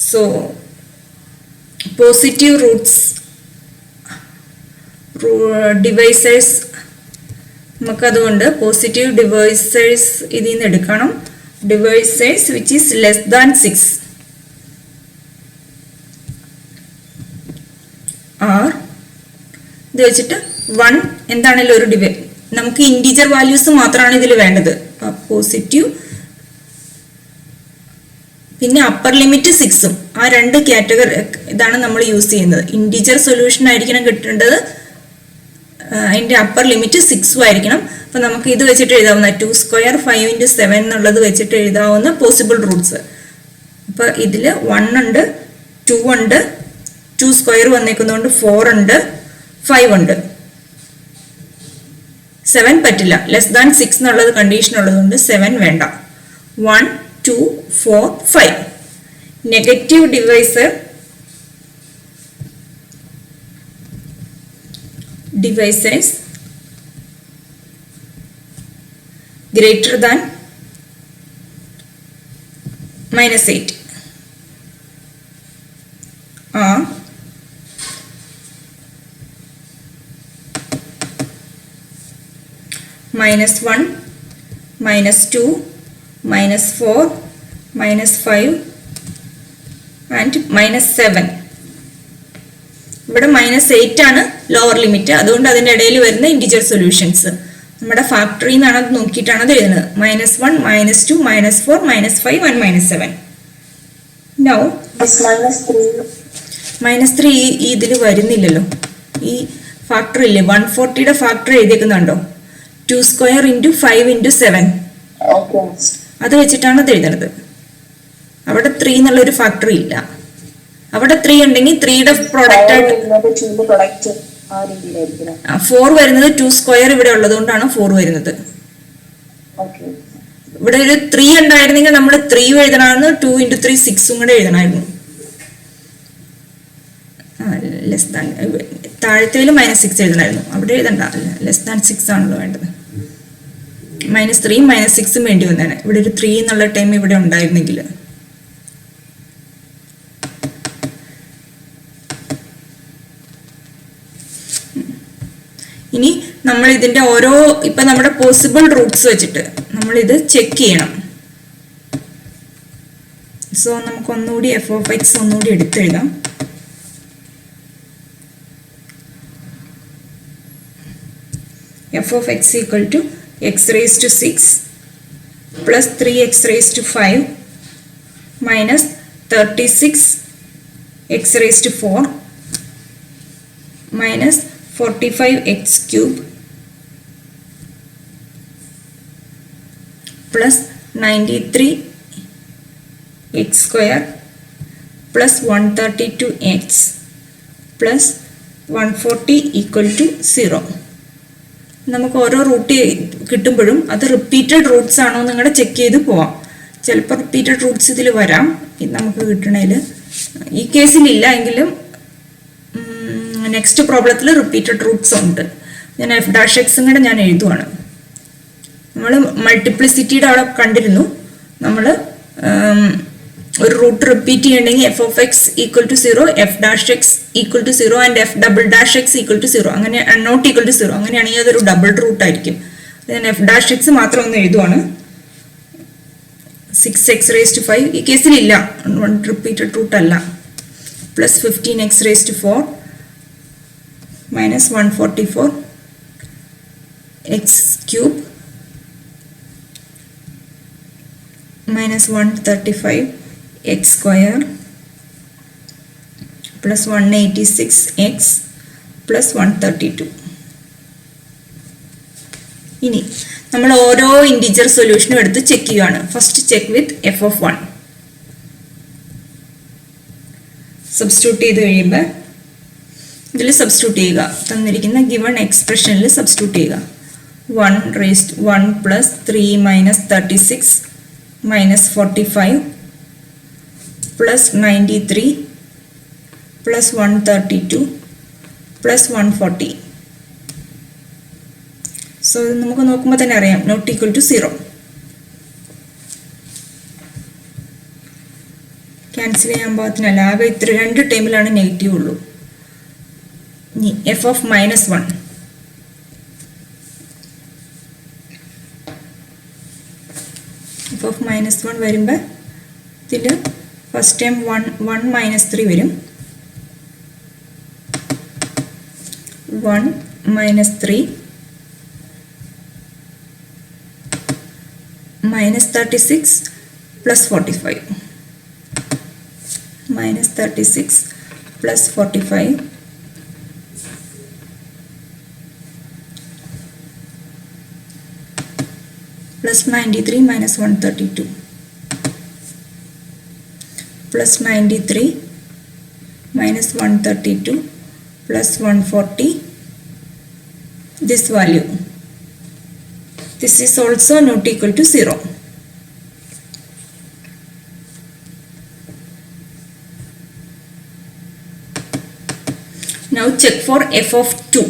സോ പോസിറ്റീവ് റൂട്ട്സ് ഡിവൈസേഴ്സ് നമുക്കതുകൊണ്ട് പോസിറ്റീവ് ഡിവൈസേഴ്സ് ഇതിൽ നിന്ന് എടുക്കണം. Divisors which is less than 6 are ഇത് വെച്ചിട്ട് 1 എന്താണെങ്കിലും ഒരു നമുക്ക് ഇൻറ്റീജർ വാല്യൂസ് മാത്രമാണ് ഇതിൽ വേണ്ടത്. പോസിറ്റീവ് പിന്നെ അപ്പർ ലിമിറ്റ് 6ഉം ആ രണ്ട് കാറ്റഗറി ഇതാണ് നമ്മൾ യൂസ് ചെയ്യുന്നത്. ഇൻറ്റീജർ സൊല്യൂഷൻ ആയിരിക്കണം കിട്ടേണ്ടത്, അതിൻ്റെ അപ്പർ ലിമിറ്റ് 6ഉം ആയിരിക്കണം. അപ്പം നമുക്ക് ഇത് വെച്ചിട്ട് എഴുതാവുന്ന 2 square 5 into 7 എന്നുള്ളത് വെച്ചിട്ട് എഴുതാവുന്ന പോസിബിൾ റൂട്ട്സ്. അപ്പോൾ ഇതിൽ 1 ഉണ്ട്, 2 ഉണ്ട്, 2 square വന്നേക്കുന്നതുകൊണ്ട് 4 ഉണ്ട്, 5 ഉണ്ട്. 7 പറ്റില്ല, ലെസ് ദാൻ 6 എന്നുള്ളത് കണ്ടീഷൻ ഉള്ളതുകൊണ്ട് 7 വേണ്ട. 1, 2, 4, 5. Negative divisors greater than -8 are -1, -2, -4, -5 and -7. ഇവിടെ -8 ആണ് ലോവർ ലിമിറ്റ്, അതുകൊണ്ട് അതിൻ്റെ ഇടയിൽ വരുന്ന ഇൻറ്റിജർ സൊല്യൂഷൻസ് നമ്മുടെ ഫാക്ടറിയിൽ നിന്നാണ് അത് നോക്കിയിട്ടാണ് അത് എഴുതുന്നത്. -1, -2, -4, -5 and -7. നൗ -3 ഇതിൽ വരുന്നില്ലല്ലോ. ഈ ഫാക്ടർ ഇല്ലേ 140യുടെ ഫാക്ടർ എഴുതിയേക്കുന്നുണ്ടോ? 2 square into 5 into 7. അത് വെച്ചിട്ടാണ് അത് എഴുതുന്നത്. അവിടെ 3 എന്നുള്ളൊരു ഫാക്ടർ ഇല്ല. അവിടെ 3 ഉണ്ടെങ്കിൽ 3യുടെ പ്രോഡക്റ്റ് ആയിട്ട് 4 വരുന്നത് 2 square ഇവിടെ ഉള്ളതുകൊണ്ടാണ് 4 വരുന്നത്. ഇവിടെ ഒരു 3 ഉണ്ടായിരുന്നെങ്കിൽ നമ്മൾ 3 എഴുതണമായിരുന്നു, 2 into 3 6ഉം കൂടെ എഴുതണമായിരുന്നു. ലെസ് ദാൻ താഴത്തേൽ -6 എഴുതണമായിരുന്നു, അവിടെ എഴുതണ്ട, ലെസ് ദാൻ 6 ആണല്ലോ വേണ്ടത്. -3 -6ഉം വേണ്ടി വന്നതാണ്. ഇവിടെ ഒരു 3 എന്നുള്ള ടൈം ഇവിടെ ഉണ്ടായിരുന്നെങ്കിൽ. ഇനി നമ്മൾ ഇതിന്റെ ഓരോ ഇപ്പൊ നമ്മുടെ പോസിബിൾ റൂട്ട്സ് വെച്ചിട്ട് നമ്മൾ ഇത് ചെക്ക് ചെയ്യണം. സോ നമുക്ക് ഒന്നുകൂടി f(x) ഒന്നുകൂടി എടുത്തെഴുതാം. f(x) equal to x raised to 6 plus 3x raised to 5 minus 36 x raised to 4 minus 45x cube plus 93x square plus 132x plus 140 equal to 0. നമുക്ക് ഓരോ കിട്ടുമ്പോഴും അത് റിപ്പീറ്റഡ് റൂട്ട്സ് ആണോ നിങ്ങളുടെ ചെക്ക് ചെയ്ത് പോവാം. ചിലപ്പോൾ റിപ്പീറ്റഡ് റൂട്ട്സ് ഇതിൽ വരാം നമുക്ക് കിട്ടണതിൽ. ഈ കേസിലില്ല എങ്കിലും നെക്സ്റ്റ് പ്രോബ്ലത്തിൽ റിപ്പീറ്റഡ് റൂട്ട്സ് ഉണ്ട്. ഞാൻ എഫ് ഡാഷ് എക്സും കൂടെ ഞാൻ എഴുതുവാണ്. നമ്മൾ മൾട്ടിപ്ലിസിറ്റിയുടെ അവിടെ കണ്ടിരുന്നു. നമ്മൾ ഒരു റൂട്ട് റിപ്പീറ്റ് ചെയ്യണമെങ്കിൽ f of x equal to 0, f dash x equal to 0 and f double dash x equal to 0, അങ്ങനെ നോട്ട് ഈക്വൽ ടു 0 അങ്ങനെയാണെങ്കിൽ അതൊരു ഡബിൾ റൂട്ട് ആയിരിക്കും. ഞാൻ എഫ് ഡാഷ് എക്സ് മാത്രം ഒന്ന് എഴുതുവാണ്. 6x⁵5 ഈ കേസിലില്ല, റിപ്പീറ്റഡ് റൂട്ട് അല്ല. Plus 15x⁴ minus 144 x³ minus 135 x² plus 186 x plus 132. ഇനി നമ്മൾ ഓരോ ഇൻറ്റിജർ സൊല്യൂഷനും എടുത്ത് ചെക്ക് ചെയ്യുകയാണ്. First check with F of 1. Substitute ചെയ്ത് കഴിയുമ്പോൾ ഇതിൽ സബ്സ്റ്റിറ്റ്യൂട്ട് ചെയ്യുക. തന്നിരിക്കുന്ന ഗിവൺ എക്സ്പ്രഷനിൽ സബ്സ്റ്റിറ്റ്യൂട്ട് ചെയ്യുക. 1 plus 3 minus 36 minus 45 plus 93 plus 132 plus 140. So നമുക്ക് നോക്കുമ്പോൾ തന്നെ അറിയാം നോട്ട് ഈക്വൽ ടു 0. ക്യാൻസൽ ചെയ്യാൻ പാകത്തിനല്ല, ആകെ ഇത്ര 2 ടൈമിലാണ് നെഗറ്റീവ് ഉള്ളൂ. ഇനി എഫ് ഓഫ് -1. എഫ് ഓഫ് -1 വരുമ്പോൾ ഇതിൽ ഫസ്റ്റ് ടൈം 1 - 3 വരും. 1 - 3 -36 plus 45 -36 plus 45 plus 93 minus 132 plus 93 minus 132 plus 140. This value, this is also not equal to 0. Now check for f of 2.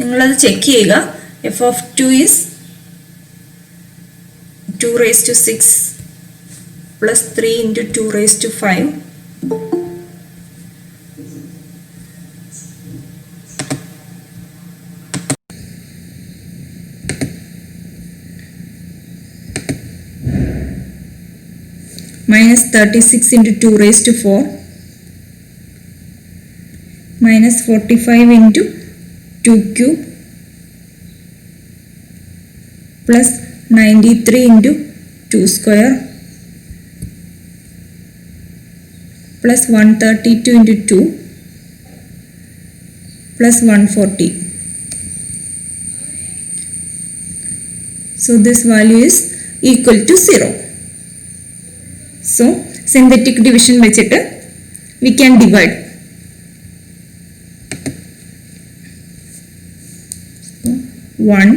നിങ്ങളത് ചെക്ക് ചെയ്യുക. F of 2 is 2⁻6 plus 3 into 2⁵5 minus 36 into 2⁴ minus 45 into 2³ plus 93 into 2² plus 132 into 2 plus 140. So this value is equal to 0. So synthetic division വെച്ചിട്ട് we can divide. 1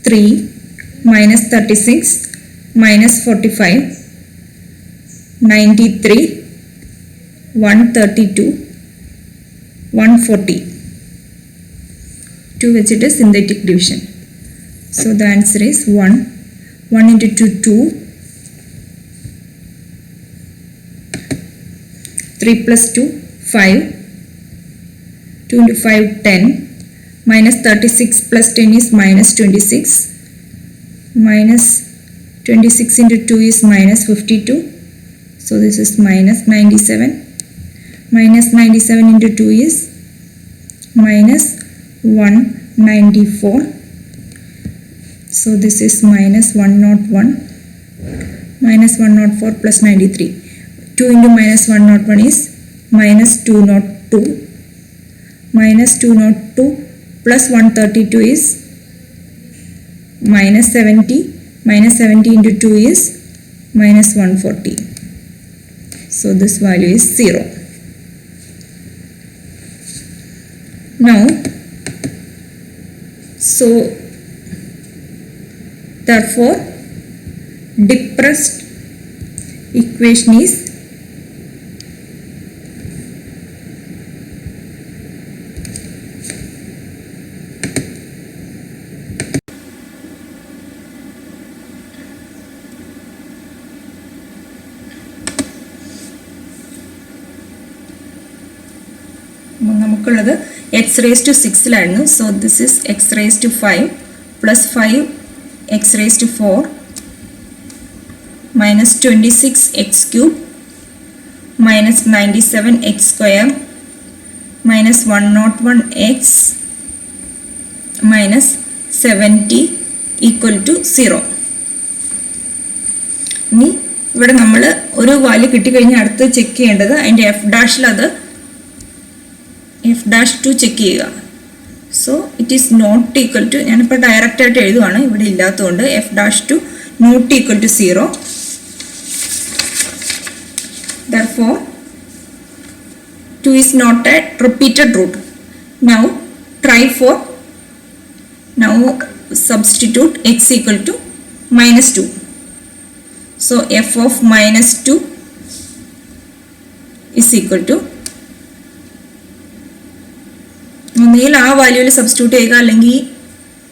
3 minus 36 minus 45 93 132 140. 2 വെച്ചിട്ട് synthetic division. So the answer is 1 into 2 2 3 plus 2 5 2 into 5 10 minus 36 plus 10 is minus 26 minus 26 into 2 is minus 52. So this is minus 97. Minus 97 into 2 is minus 194. So this is minus 101. Minus 104 plus 93. 2 into minus 101 is minus 202. Minus 202 plus 132 is minus 70. Minus 70 into 2 is minus 140. So this value is 0. Now, so therefore depressed equation is നമുക്കുള്ളത് x raised to 6 ലായിരുന്നു. So this is x raised to 5 plus 5 x raised to 4 minus 26 x cube minus 97 x square minus 101 x minus 70 equal to 0. ഇനി ഇവിടെ നമ്മൾ ഒരു value കിട്ടിക്കഴിഞ്ഞാൽ അടുത്ത് check ചെയ്യേണ്ടത് അതിൻ്റെ എഫ് ഡാഷിൽ അത് എഫ് ഡാഷ് ടു ചെക്ക് ചെയ്യുക. So it is not equal to, ഞാനിപ്പോൾ ഡയറക്റ്റായിട്ട് എഴുതുവാണ്, ഇവിടെ ഇല്ലാത്തതുകൊണ്ട് f dash two not equal to 0. Therefore 2 is not a repeated root. Now try for, now substitute x equal to minus 2. So f of minus 2 is equal to, ഒന്നുകിൽ ആ വാല്യൂവിൽ substitute ചെയ്യുക, അല്ലെങ്കിൽ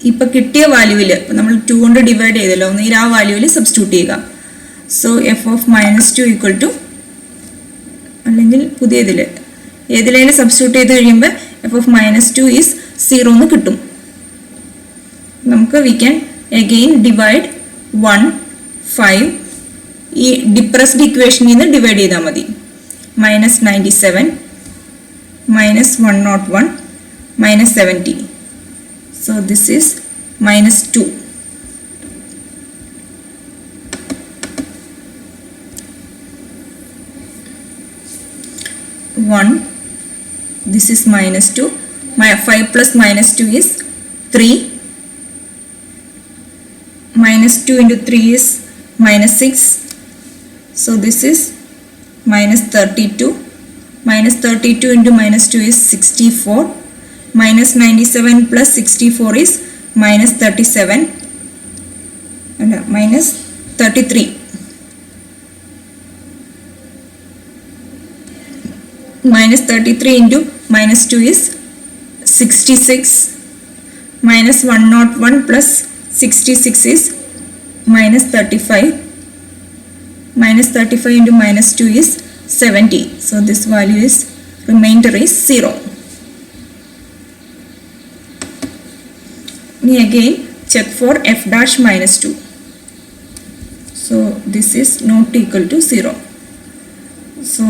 ഇപ്പം കിട്ടിയ വാല്യൂവിൽ നമ്മൾ 2 കൊണ്ട് ഡിവൈഡ് ചെയ്തല്ലോ, ഒന്നുകിൽ ആ വാല്യൂവിൽ സബ്സ്റ്റിറ്റ്യൂട്ട് ചെയ്യുക. So f of minus 2 equal to, അല്ലെങ്കിൽ പുതിയതിൽ ഏതിലേലും സബ്സ്റ്റിറ്റ്യൂട്ട് ചെയ്ത് കഴിയുമ്പോൾ എഫ് ഓഫ് മൈനസ് 2 ഈസ് 0 എന്ന് കിട്ടും. നമുക്ക് വി ക്യാൻ അഗെയിൻ ഡിവൈഡ് 1, 5 ഈ ഡിപ്രസ്ഡ് ഇക്വേഷനിൽ നിന്ന് ഡിവൈഡ് ചെയ്താൽ മതി. Minus 97 minus 101 minus 70. So this is minus 2. 1. This is minus 2. 5 plus minus 2 is 3. Minus 2 into 3 is minus 6. So this is minus 32. Minus 32 into minus 2 is 64. Minus 97 plus 64 is minus 37 and minus 33. Minus 33 into minus 2 is 66. Minus 101 plus 66 is minus 35. Minus 35 into minus 2 is 70. So this value is, remainder is 0. We again check for f dash minus 2. So this is not equal to 0. So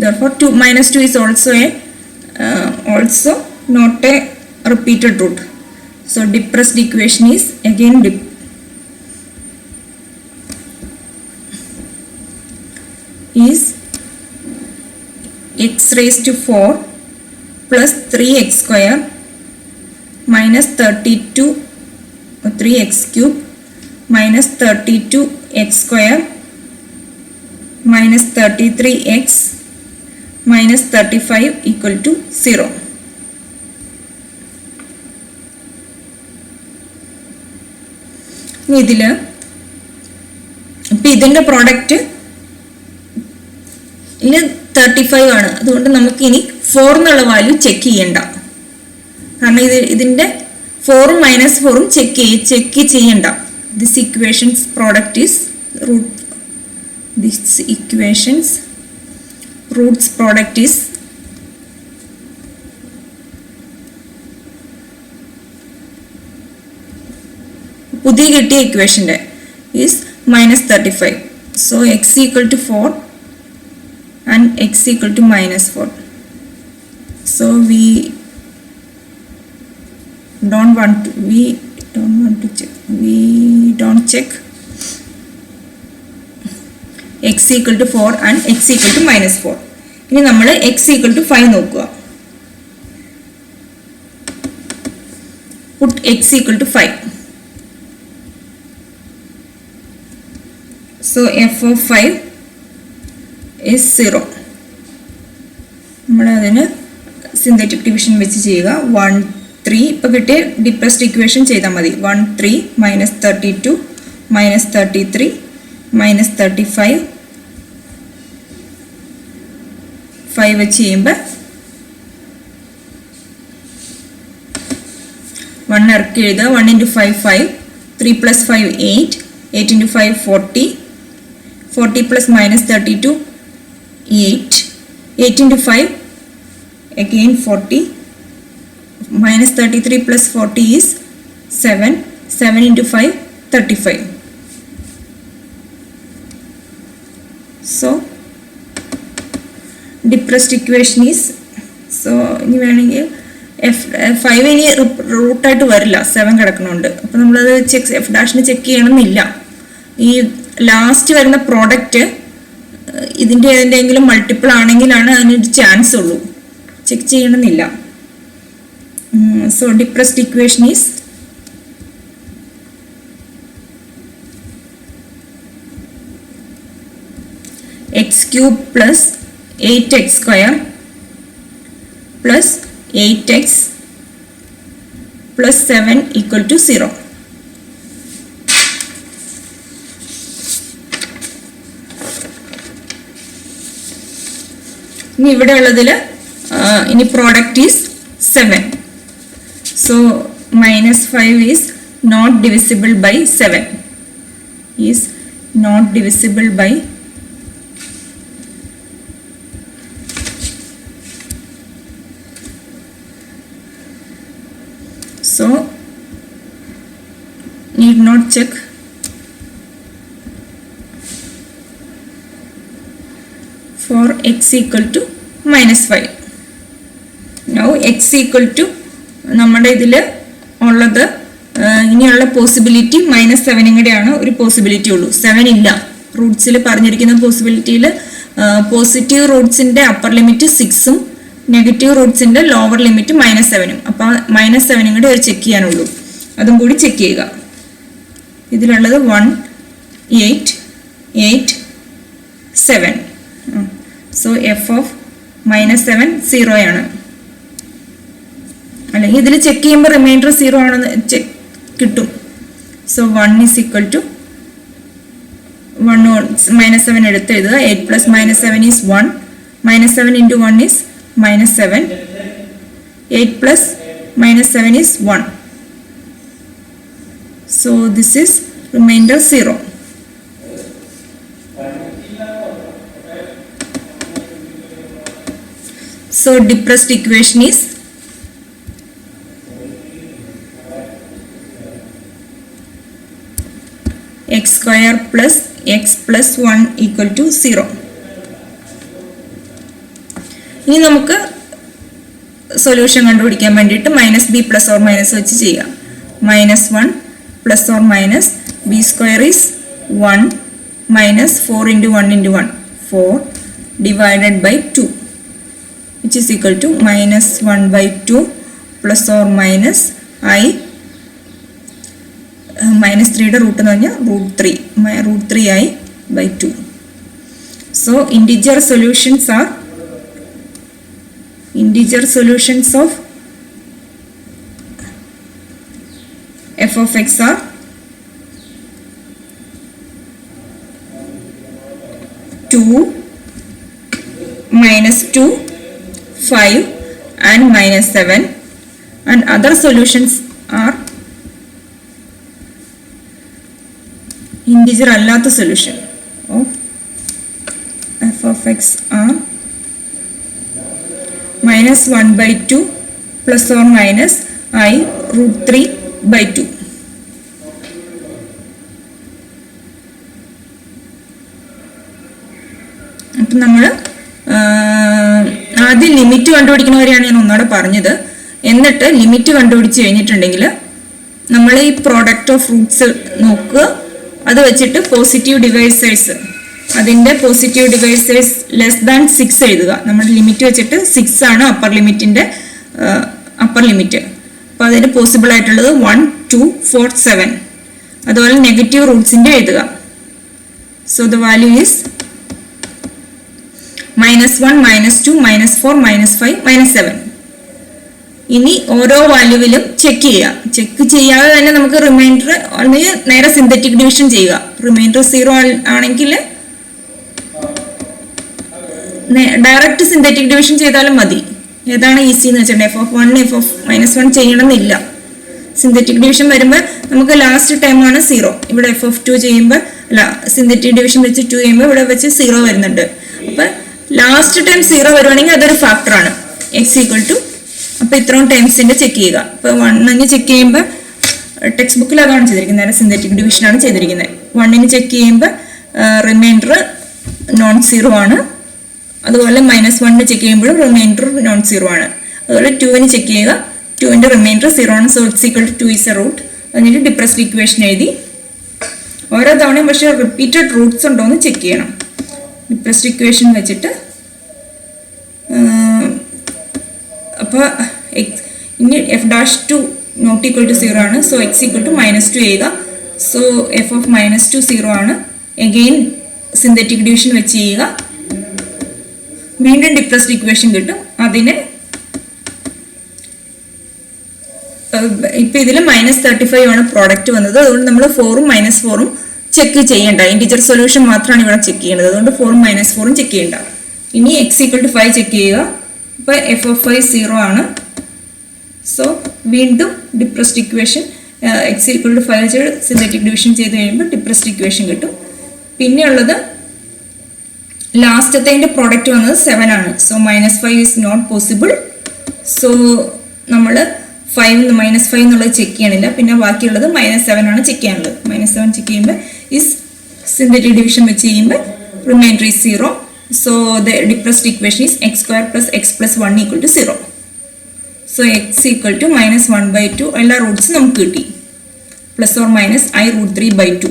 therefore 2 minus 2 is also also not a repeated root. So depressed equation is again is x raised to 4 plus 3x square minus 32 3x cube minus 32x square minus 33x minus 35 equal to 0. ഇതിൽ ഇപ്പം ഇതിൻ്റെ product ഇനി 35 ആണ്. അതുകൊണ്ട് നമുക്കിനി 4 എന്നുള്ള value check ചെയ്യണ്ട, കാരണം ഇതിൻ്റെ 4ഉം മൈനസ് 4ഉം ചെക്ക് ചെയ്യണ്ട. This equations product is root, this equations roots product is പുതിയ കിട്ടിയ ഇക്വേഷൻ്റെ is minus 35. So x equal to 4 and x equal to minus 4. So we don't want to check x equal to 4 and x equal to minus 4. ഇനി നമ്മൾ x equal to 5 നോക്കുക. Put x equal to 5. So f of 5 is 0. നമ്മൾ അതിന് synthetic division വെച്ച് ചെയ്യുക. 1 3 ഇപ്പോൾ കിട്ടിയ depressed equation ചെയ്താൽ മതി. 1 3 മൈനസ് 32 മൈനസ് 33 മൈനസ് 35 5 വെച്ച് ചെയ്യുമ്പോൾ 1 ഇറക്കി എഴുതുക. 1 into 5 5 3 plus 5 8 8 into 5 40 40 plus minus 32 8 8 into 5 again 40 minus 33 plus 40 is 7 7 into 5 35. So depressed equation is, so ഇനി വേണമെങ്കിൽ F5 ഇനി റൂട്ടായിട്ട് വരില്ല, 7 കിടക്കുന്നുണ്ട്. അപ്പോൾ നമ്മളത് എഫ് ഡാഷിന് ചെക്ക് ചെയ്യണമെന്നില്ല. ഈ ലാസ്റ്റ് വരുന്ന പ്രോഡക്റ്റ് ഇതിൻ്റെ ഏതെങ്കിലും മൾട്ടിപ്പിൾ ആണെങ്കിലാണ് അതിനൊരു ചാൻസ് ഉള്ളൂ, ചെക്ക് ചെയ്യണമെന്നില്ല. So depressed equation is X cube plus 8x square plus 8x plus 7 equal to 0. ഇനി ഇവിടെ ഉള്ളതിൽ ഇനി product is 7. So minus 5 is not divisible by 7, is not divisible by so need not check. For x equal to minus 5. Now x equal to നമ്മുടെ ഇതിൽ ഉള്ളത് ഇനിയുള്ള possibility -7 കൂടെയാണ് ഒരു പോസിബിലിറ്റി ഉള്ളൂ. 7 ഇല്ല. റൂട്ട്സിൽ പറഞ്ഞിരിക്കുന്ന പോസിബിലിറ്റിയിൽ പോസിറ്റീവ് റൂട്ട്സിൻ്റെ അപ്പർ ലിമിറ്റ് 6ഉം നെഗറ്റീവ് റൂട്ട്സിൻ്റെ ലോവർ ലിമിറ്റ് -7ഉം. അപ്പോൾ -7 കൂടെ ഒരു ചെക്ക് ചെയ്യാനുള്ളൂ, അതും കൂടി ചെക്ക് ചെയ്യുക. ഇതിലുള്ളത് 1 8 8 7. സോ എഫ് ഓഫ് -7 0 ആണ്. അല്ലെങ്കിൽ ഇതിൽ ചെക്ക് ചെയ്യുമ്പോൾ റിമൈൻഡർ 0 ആണെന്ന് കിട്ടും. സോ 1 ഈസ് ഈക്വൽ ടു 1 -7 എടുത്ത് എഴുതുക. 8 plus -7 is 1. -7 into 1 is -7. 8 plus -7 is 1. So this is remainder 0. So depressed equation is x square plus x plus 1 equal to 0. ഇനി നമുക്ക് സൊല്യൂഷൻ കണ്ടുപിടിക്കാൻ വേണ്ടിയിട്ട് -b പ്ലസ് ഓർ മൈനസ് വെച്ച് ചെയ്യാം. -1 plus or minus b square is 1 minus 4 into 1 into 1 4 divided by 2 which is equal to -1 by 2 plus or minus I -3യുടെ root എന്ന് പറഞ്ഞാൽ √3i by 2. So integer solutions of f of x are 2 -2 5 and -7, and other solutions are integer അല്ലാത്ത solution of f of x are -1 by 2 plus or minus I √3 by 2. അപ്പം നമ്മൾ ആദ്യം limit കണ്ടുപിടിക്കുന്നവരെയാണ് ഞാൻ ഒന്നുകൂടെ പറഞ്ഞത്. എന്നിട്ട് ലിമിറ്റ് കണ്ടുപിടിച്ച് കഴിഞ്ഞിട്ടുണ്ടെങ്കിൽ നമ്മൾ ഈ പ്രോഡക്റ്റ് ഓഫ് റൂട്ട്സ് നോക്കുക. അത് വെച്ചിട്ട് പോസിറ്റീവ് ഡിവൈസേഴ്സ്, അതിൻ്റെ പോസിറ്റീവ് ഡിവൈസേഴ്സ് <6 എഴുതുക. നമ്മുടെ ലിമിറ്റ് വെച്ചിട്ട് 6 ആണ് അപ്പർ ലിമിറ്റിൻ്റെ അപ്പർ ലിമിറ്റ്. അപ്പോൾ അതിന് പോസിബിൾ ആയിട്ടുള്ളത് 1 2 4 7. അതുപോലെ നെഗറ്റീവ് റൂട്ട്സിൻ്റെ എഴുതുക. So the value is -1, -2, -4, -5, -7. ഇനി ഓരോ വാല്യൂവിലും ചെക്ക് ചെയ്യുക. ചെക്ക് ചെയ്യാതെ തന്നെ നമുക്ക് റിമൈൻഡർ അല്ലെങ്കിൽ നേരെ സിന്തറ്റിക് ഡിവിഷൻ ചെയ്യുക. റിമൈൻഡർ 0 ആണെങ്കിൽ ഡയറക്റ്റ് സിന്തറ്റിക് ഡിവിഷൻ ചെയ്താലും മതി. ഏതാണ് ഈസി എന്ന് വെച്ചിട്ടുണ്ടെങ്കിൽ f(1) f(-1) ചെയ്യണമെന്നില്ല. സിന്തറ്റിക് ഡിവിഷൻ വരുമ്പോൾ നമുക്ക് ലാസ്റ്റ് ടൈം ആണ് 0. ഇവിടെ f(2) ചെയ്യുമ്പോൾ അല്ല സിന്തറ്റിക് ഡിവിഷൻ വെച്ച് 2 ചെയ്യുമ്പോൾ ഇവിടെ വെച്ച് 0 വരുന്നുണ്ട്. അപ്പൊ ലാസ്റ്റ് ടൈം 0 വരുവാണെങ്കിൽ അതൊരു ഫാക്ടറാണ്. x = അപ്പൊ ഇത്രയും ടൈംസിന്റെ ചെക്ക് ചെയ്യുക. ഇപ്പൊ 1 ചെക്ക് ചെയ്യുമ്പോൾ ടെക്സ്റ്റ് ബുക്കിൽ അതാണ് ചെയ്തിരിക്കുന്നത്, നേരെ സിന്തറ്റിക് ഡിവിഷൻ ആണ് ചെയ്തിരിക്കുന്നത്. 1 ചെക്ക് ചെയ്യുമ്പോൾ റിമൈൻഡർ നോൺ 0 ആണ്. അതുപോലെ -1 ചെക്ക് ചെയ്യുമ്പോഴും റിമൈൻഡർ നോൺ 0 ആണ്. അതുപോലെ 2 ചെക്ക് ചെയ്യുക, 2ന്റെ റിമൈൻഡർ 0 ആണ്. So x = 2 is a root. എന്നിട്ട് ഡിപ്രസ്ഡ് ഇക്വേഷൻ എഴുതി ഓരോ തവണയും പക്ഷെ റിപ്പീറ്റഡ് റൂട്ട്സ് ഉണ്ടോ എന്ന് ചെക്ക് ചെയ്യണം. ഡിപ്രസ്ഡ് ഇക്വേഷൻ വെച്ചിട്ട് അപ്പോൾ ഇനി f'2 നോട്ട് ഈക്വൽ ടു 0 ആണ്. സോ x = -2 ചെയ്യുക. സോ f(-2) 0 ആണ്. എഗെയിൻ സിന്തറ്റിക് ഡിവിഷൻ വെച്ച് ചെയ്യുക. വീണ്ടും ഡിപ്രസ്ഡ് ഇക്വേഷൻ കിട്ടും. അതിന് ഇപ്പൊ ഇതിൽ -35 ആണ് പ്രോഡക്റ്റ് വന്നത്. അതുകൊണ്ട് നമ്മൾ 4ഉം -4ഉം ചെക്ക് ചെയ്യേണ്ട. ഇന്റിജർ സൊല്യൂഷൻ മാത്രമാണ് ഇവിടെ ചെക്ക് ചെയ്യേണ്ടത്. അതുകൊണ്ട് 4ഉം -4ഉം ചെക്ക് ചെയ്യേണ്ട. ഇനി x = 5 ചെക്ക് ചെയ്യുക. ഇപ്പൊ f(5) 0 ആണ്. സോ വീണ്ടും ഡിപ്രസ്ഡ് ഇക്വേഷൻ x = 5 വെച്ച് സിന്തറ്റിക് ഡിവിഷൻ ചെയ്ത് കഴിയുമ്പോൾ ഡിപ്രസ്ഡ് ഇക്വേഷൻ കിട്ടും. പിന്നെയുള്ളത് ലാസ്റ്റത്തെ പ്രോഡക്റ്റ് വന്നത് 7 ആണ്. So -5 is not possible. So നമ്മൾ -5 എന്നുള്ളത് ചെക്ക് ചെയ്യണില്ല. പിന്നെ ബാക്കിയുള്ളത് -7 ആണ് ചെക്ക് ചെയ്യാനുള്ളത്. -7 ചെക്ക് ചെയ്യുമ്പോൾ ഈ സിന്തറ്റിക് ഡിവിഷൻ വെച്ച് ചെയ്യുമ്പോൾ reminder is 0. So the depressed equation is x² + x + 1 = 0. So x = -1/2 എല്ലാ റൂട്ട്സ് നമുക്ക് കിട്ടി. +or - i√3/2.